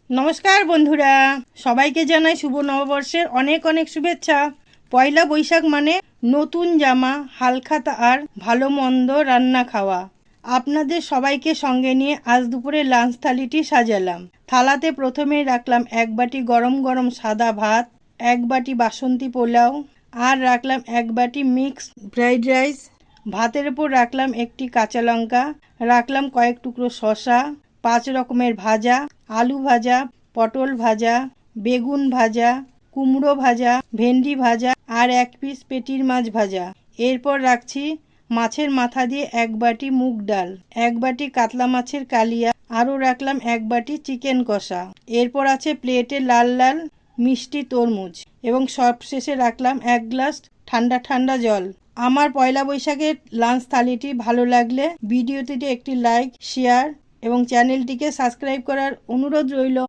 নমস্কার বন্ধুরা, সবাইকে জানাই শুভ নববর্ষের অনেক অনেক শুভেচ্ছা। পয়লা বৈশাখ মানে নতুন জামা, হালখাতা আর ভালো মন্দ রান্না খাওয়া। আপনাদের সবাইকে সঙ্গে নিয়ে আজ দুপুরে লাঞ্চ থালিটি সাজালাম। থালাতে প্রথমেই রাখলাম এক বাটি গরম গরম সাদা ভাত, এক বাটি বাসন্তী পোলাও, আর রাখলাম এক বাটি মিক্সড ফ্রাইড রাইস। ভাতের উপর রাখলাম একটি কাঁচা লঙ্কা, রাখলাম কয়েক টুকরো শসা, 5 রকমের ভাজা, আলু ভাজা, পটল ভাজা, বেগুন ভাজা, কুমড়ো ভাজা, ভেন্ডি ভাজা আর এক পিস পেটির মাছ ভাজা। এরপর রাখছি মাছের মাথা দিয়ে এক বাটি মুগ ডাল, এক বাটি কাতলা মাছের কালিয়া, আরও রাখলাম এক বাটি চিকেন কষা। এরপর আছে প্লেটে লাল লাল মিষ্টি তরমুজ এবং সবশেষে রাখলাম এক গ্লাস ঠান্ডা ঠান্ডা জল। আমার পয়লা বৈশাখের লাঞ্চ থালিটি ভালো লাগলে ভিডিওটিতে একটি লাইক, শেয়ার এবং চ্যানেলটিকে সাবস্ক্রাইব করার অনুরোধ রইল।